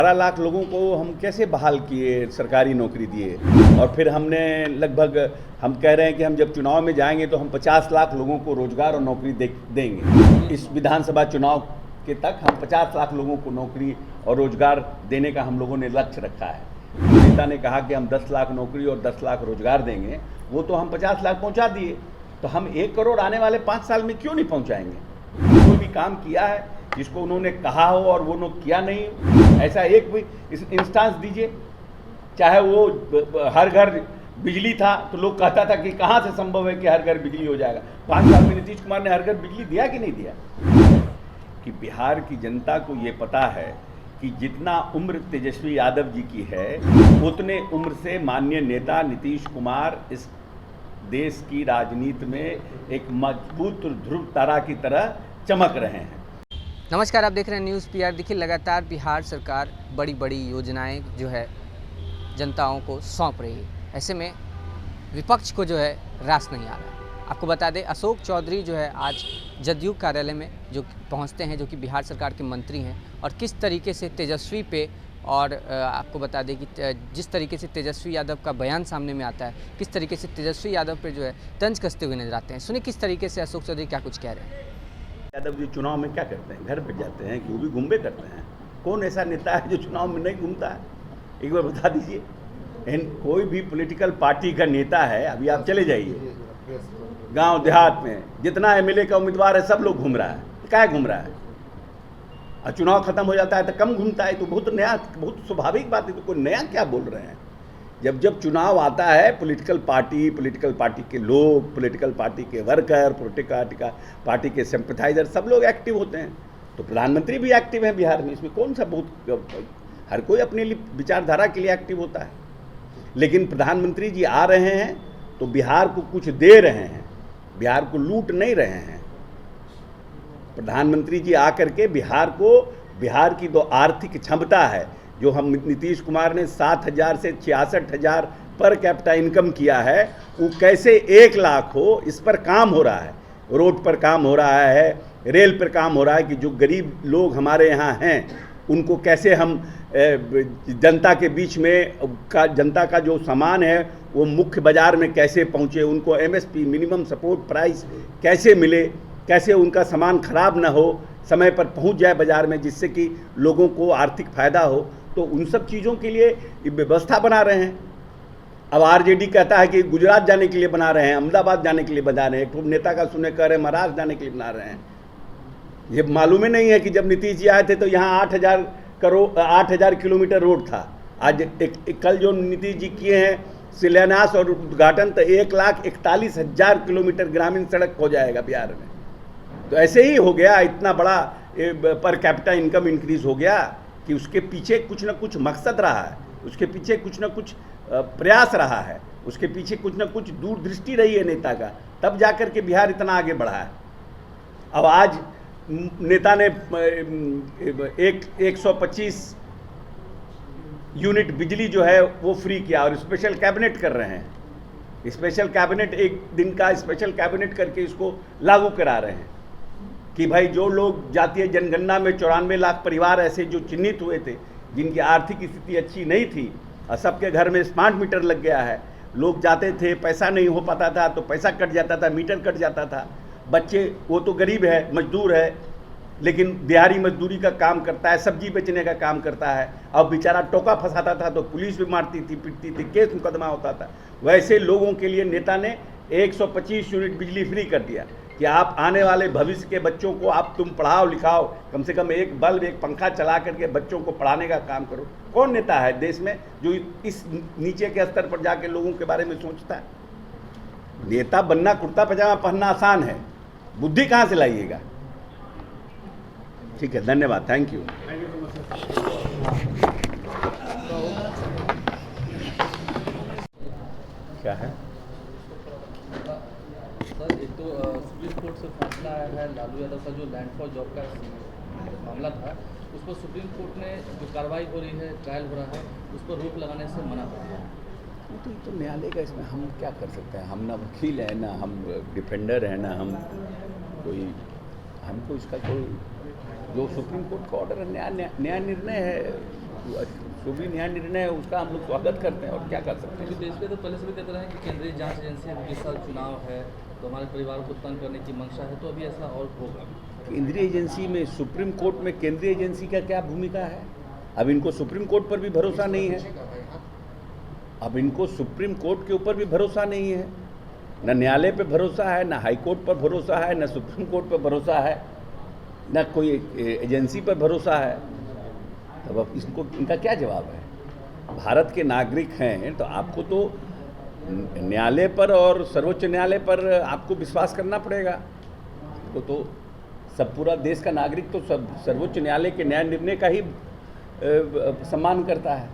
12 लाख लोगों को हम कैसे बहाल किए, सरकारी नौकरी दिए, और फिर हमने लगभग हम कह रहे हैं कि हम जब चुनाव में जाएंगे तो हम 50 लाख लोगों को रोजगार और नौकरी देंगे। इस विधानसभा चुनाव के तक हम 50 लाख लोगों को नौकरी और रोजगार देने का हम लोगों ने लक्ष्य रखा है। नेता ने कहा कि हम 10 लाख नौकरी और 10 लाख रोजगार देंगे, वो तो हम 50 लाख पहुंचा दिए, तो हम 1 करोड़ आने वाले 5 साल में क्यों नहीं पहुंचाएंगे? कोई भी काम किया है जिसको उन्होंने कहा हो और वो लोग किया नहीं, ऐसा एक भी इंस्टांस दीजिए। चाहे वो हर घर बिजली था तो लोग कहता था कि कहाँ से संभव है कि हर घर बिजली हो जाएगा। 5 साल में नीतीश कुमार ने हर घर बिजली दिया कि नहीं दिया? कि बिहार की जनता को ये पता है कि जितना उम्र तेजस्वी यादव जी की है उतने उम्र से माननीय नेता नीतीश कुमार इस देश की राजनीति में एक मजबूत ध्रुव तारा की तरह चमक रहे हैं। नमस्कार, आप देख रहे हैं न्यूज़ पीआर। देखिए, लगातार बिहार सरकार बड़ी बड़ी योजनाएं जो है जनताओं को सौंप रही है। ऐसे में विपक्ष को जो है रास नहीं आ रहा। आपको बता दें, अशोक चौधरी जो है आज जदयू कार्यालय में जो पहुंचते हैं, जो कि बिहार सरकार के मंत्री हैं, और किस तरीके से तेजस्वी पे, और आपको बता दें कि जिस तरीके से तेजस्वी यादव का बयान सामने में आता है, किस तरीके से तेजस्वी यादव पे जो है तंज कसते हुए नजर आते हैं। सुनिए किस तरीके से अशोक चौधरी क्या कुछ कह रहे हैं। यादव जी चुनाव में क्या करते हैं? घर बैठ जाते हैं कि वो भी घूमबे करते हैं? कौन ऐसा नेता है जो चुनाव में नहीं घूमता है? एक बार बता दीजिए। कोई भी पॉलिटिकल पार्टी का नेता है, अभी आप चले जाइए गांव देहात में, जितना एमएलए का उम्मीदवार है सब लोग घूम रहा है। क्या घूम रहा है? और चुनाव खत्म हो जाता है तो कम घूमता है। तो बहुत स्वाभाविक बात है। तो कोई नया क्या बोल रहे हैं? जब चुनाव आता है, पॉलिटिकल पार्टी के लोग, पॉलिटिकल पार्टी के वर्कर, पॉलिटिकल पार्टी के सिंपैथाइजर सब लोग एक्टिव होते हैं। तो प्रधानमंत्री भी एक्टिव हैं बिहार में। इसमें कौन सा बहुत, हर कोई अपने लिए विचारधारा के लिए एक्टिव होता है। लेकिन प्रधानमंत्री जी आ रहे हैं तो बिहार को कुछ दे रहे हैं, बिहार को लूट नहीं रहे हैं। प्रधानमंत्री जी आकर के बिहार की जो आर्थिक क्षमता है, जो हम नीतीश कुमार ने 7,000 से 66,000 पर कैपिटा इनकम किया है, वो कैसे 1 लाख हो, इस पर काम हो रहा है। रोड पर काम हो रहा है, रेल पर काम हो रहा है कि जो गरीब लोग हमारे यहाँ हैं उनको कैसे हम जनता के बीच में जनता का जो सामान है वो मुख्य बाज़ार में कैसे पहुँचे, उनको एमएसपी मिनिमम सपोर्ट प्राइस कैसे मिले, कैसे उनका सामान खराब ना हो, समय पर पहुँच जाए बाज़ार में, जिससे कि लोगों को आर्थिक फ़ायदा हो। तो उन सब चीज़ों के लिए व्यवस्था बना रहे हैं। अब आरजेडी कहता है कि गुजरात जाने के लिए बना रहे हैं, अहमदाबाद जाने के लिए बना रहे हैं, एक नेता का सुने कह रहे हैं महाराष्ट्र जाने के लिए बना रहे हैं। ये मालूम ही नहीं है कि जब नीतीश जी आए थे तो यहाँ 8,000 किलोमीटर रोड था। आज कल जो नीतीश जी किए हैं शिलान्यास और उद्घाटन, तो 1,41,000 किलोमीटर ग्रामीण सड़क हो जाएगा बिहार में। तो ऐसे ही हो गया, इतना बड़ा पर कैपिटा इनकम इंक्रीज हो गया कि उसके पीछे कुछ ना कुछ मकसद रहा है, उसके पीछे कुछ ना कुछ प्रयास रहा है, उसके पीछे कुछ ना कुछ दूरदृष्टि रही है नेता का, तब जाकर के बिहार इतना आगे बढ़ा है। अब आज नेता ने 125 यूनिट बिजली जो है वो फ्री किया और स्पेशल कैबिनेट कर रहे हैं। स्पेशल कैबिनेट, एक दिन का स्पेशल कैबिनेट करके इसको लागू करा रहे हैं कि भाई जो लोग जातीय जनगणना में 94 लाख परिवार ऐसे जो चिन्हित हुए थे, जिनकी आर्थिक स्थिति अच्छी नहीं थी, और सबके घर में स्मार्ट मीटर लग गया है। लोग जाते थे, पैसा नहीं हो पाता था तो पैसा कट जाता था, मीटर कट जाता था। बच्चे, वो तो गरीब है, मजदूर है, लेकिन दिहाड़ी मजदूरी का काम करता है, सब्जी बेचने का काम करता है। अब बेचारा टोका फंसाता था तो पुलिस भी मारती थी, पिटती थी, केस मुकदमा होता था। वैसे लोगों के लिए नेता ने 125 यूनिट बिजली फ्री कर दिया कि आप आने वाले भविष्य के बच्चों को तुम पढ़ाओ लिखाओ, कम से कम एक बल्ब, एक पंखा चला करके बच्चों को पढ़ाने का काम करो। कौन नेता है देश में जो इस नीचे के स्तर पर जाके लोगों के बारे में सोचता है? नेता बनना कुर्ता पजामा पहनना आसान है, बुद्धि कहाँ से लाइएगा? ठीक है, धन्यवाद, थैंक यू। क्या है सर, एक तो सुप्रीम कोर्ट से फैसला आया है लालू यादव का जो लैंड फॉर जॉब का मामला था, उस पर सुप्रीम कोर्ट ने जो कार्रवाई हो रही है, ट्रायल हो रहा है, उस पर रोक लगाने से मना कर दिया। तो न्यायालय का इसमें हम क्या कर सकते हैं? हम ना वकील हैं, ना हम डिफेंडर हैं, ना हम कोई, हमको इसका कोई, जो सुप्रीम कोर्ट का ऑर्डर है, न्याय निर्णय है, सुप्रीम न्याय निर्णय उसका हम लोग स्वागत करते हैं और क्या कर सकते हैं। क्योंकि देश में तो पहले से भी कहते रहे हैं कि केंद्रीय जांच एजेंसी अभी इस साल चुनाव है तो हमारे परिवार को तंग करने की मंशा है, तो अभी ऐसा और होगा। केंद्रीय एजेंसी में सुप्रीम कोर्ट में केंद्रीय एजेंसी का क्या भूमिका है? अब इनको सुप्रीम कोर्ट पर भी भरोसा नहीं है, अब इनको सुप्रीम कोर्ट के ऊपर भी भरोसा नहीं है, न न्यायालय पे भरोसा है, न हाई कोर्ट पर भरोसा है, न सुप्रीम कोर्ट पर भरोसा है, न कोई एजेंसी पर भरोसा है। तब अब इसको इनका क्या जवाब है? भारत के नागरिक हैं तो आपको तो न्यायालय पर और सर्वोच्च न्यायालय पर आपको विश्वास करना पड़ेगा। तो सब पूरा देश का नागरिक तो सर्वोच्च न्यायालय के न्याय निर्णय का ही सम्मान करता है।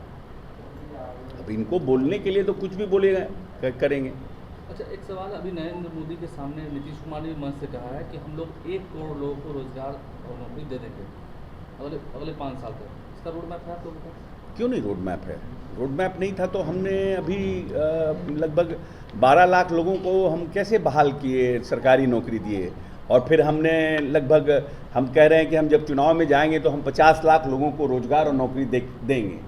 अब इनको बोलने के लिए तो कुछ भी बोलेगा करेंगे। अच्छा, एक सवाल, अभी नरेंद्र मोदी के सामने नीतीश कुमार ने मंच से कहा है कि हम लोग 1 करोड़ लोगों को रोजगार और नौकरी दे देंगे अगले 5 साल तक। इसका रोड मैप है आप लोगों का? क्यों नहीं रोड मैप है? रोड मैप नहीं था तो हमने अभी लगभग 12 लाख लोगों को हम कैसे बहाल किए, सरकारी नौकरी दिए, और फिर हमने लगभग हम कह रहे हैं कि हम जब चुनाव में जाएंगे तो हम 50 लाख लोगों को रोजगार और नौकरी देंगे।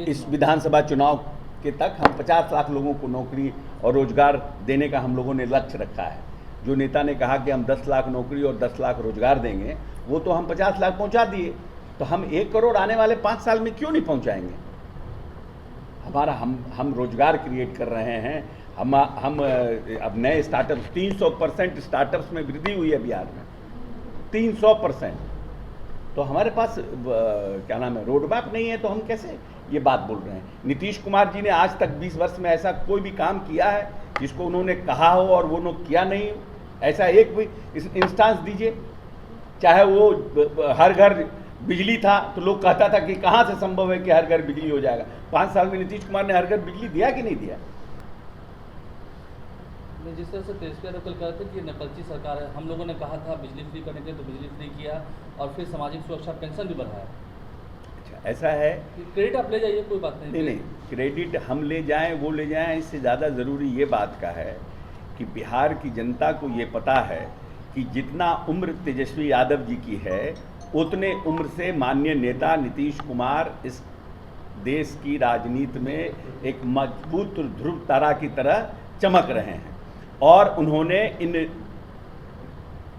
इस विधानसभा चुनाव के तक हम 50 लाख लोगों को नौकरी और रोजगार देने का हम लोगों ने लक्ष्य रखा है। जो नेता ने कहा कि हम 10 लाख नौकरी और 10 लाख रोजगार देंगे, वो तो हम 50 लाख पहुंचा दिए। तो हम 1 करोड़ आने वाले 5 साल में क्यों नहीं पहुंचाएंगे? हमारा हम रोजगार क्रिएट कर रहे हैं। हम अब नए स्टार्टअप 300% स्टार्टअप्स में वृद्धि हुई है बिहार में, 300%। तो हमारे पास क्या नाम है, रोड मैप नहीं है, तो हम कैसे ये बात बोल रहे हैं? नीतीश कुमार जी ने आज तक 20 वर्ष में ऐसा कोई भी काम किया है जिसको उन्होंने कहा हो और वो लोग किया नहीं? ऐसा एक भी इंस्टांस दीजिए। चाहे वो हर घर बिजली था तो लोग कहता था कि कहाँ से संभव है कि हर घर बिजली हो जाएगा। 5 साल में नीतीश कुमार ने हर घर बिजली दिया कि नहीं दिया? जिस तरह से तेजस्वी यादव कल कहा था कि नकलची सरकार है, हम लोगों ने कहा था बिजली फ्री करने के लिए तो बिजली फ्री किया और फिर सामाजिक सुरक्षा पेंशन भी बढ़ाया। अच्छा, ऐसा है? क्रेडिट आप ले जाइए, कोई बात नहीं। नहीं, क्रेडिट हम ले जाएं वो ले जाएं, इससे ज़्यादा ज़रूरी ये बात का है कि बिहार की जनता को ये पता है कि जितना उम्र तेजस्वी यादव जी की है उतने उम्र से माननीय नेता नीतीश कुमार इस देश की राजनीति में एक मजबूत ध्रुव तारा की तरह चमक रहे हैं। और उन्होंने इन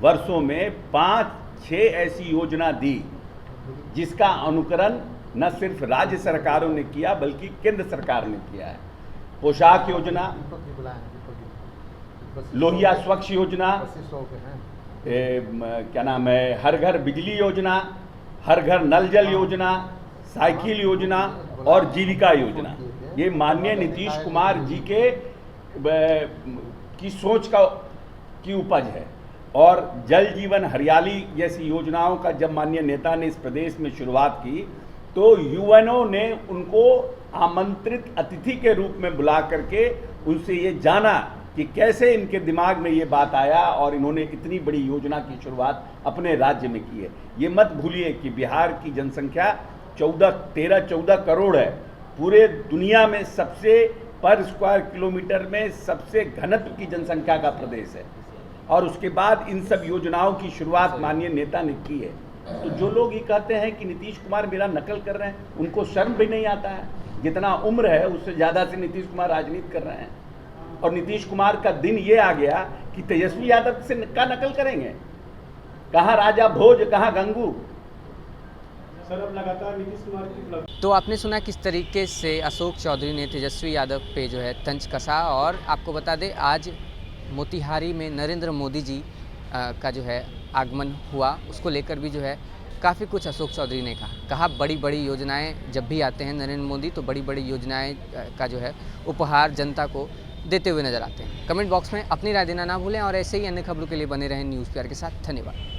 वर्षों में 5-6 ऐसी योजना दी जिसका अनुकरण न सिर्फ राज्य सरकारों ने किया बल्कि केंद्र सरकार ने किया है। पोशाक योजना, लोहिया स्वच्छ योजना, क्या नाम है, हर घर बिजली योजना, हर घर नल जल योजना, साइकिल योजना और जीविका योजना। ये माननीय नीतीश कुमार जी की सोच की उपज है। और जल जीवन हरियाली जैसी योजनाओं का जब माननीय नेता ने इस प्रदेश में शुरुआत की तो यूएनओ ने उनको आमंत्रित अतिथि के रूप में बुला करके उनसे ये जाना कि कैसे इनके दिमाग में ये बात आया और इन्होंने इतनी बड़ी योजना की शुरुआत अपने राज्य में की है। ये मत भूलिए कि बिहार की जनसंख्या 13-14 करोड़ है। पूरे दुनिया में सबसे पर स्क्वायर किलोमीटर में सबसे घनत्व की जनसंख्या का प्रदेश है। और उसके बाद इन सब योजनाओं की शुरुआत माननीय नेता ने की है। तो जो लोग ये कहते हैं कि नीतीश कुमार मेरा नकल कर रहे हैं, उनको शर्म भी नहीं आता है। जितना उम्र है उससे ज़्यादा से नीतीश कुमार राजनीति कर रहे हैं। और नीतीश कुमार का दिन ये आ गया कि तेजस्वी यादव से का नकल करेंगे। कहाँ राजा भोज, कहाँ गंगू। सर, अब लगातार नीतीश कुमार की तो आपने सुना किस तरीके से अशोक चौधरी ने तेजस्वी यादव पे जो है तंज कसा। और आपको बता दें आज मोतिहारी में नरेंद्र मोदी जी का जो है आगमन हुआ, उसको लेकर भी जो है काफ़ी कुछ अशोक चौधरी ने कहा बड़ी बड़ी योजनाएं जब भी आते हैं नरेंद्र मोदी तो बड़ी बड़ी योजनाएं का जो है उपहार जनता को देते हुए नजर आते हैं। कमेंट बॉक्स में अपनी राय देना ना भूलें और ऐसे ही अन्य खबरों के लिए बने रहें न्यूज़ पीआर के साथ। धन्यवाद।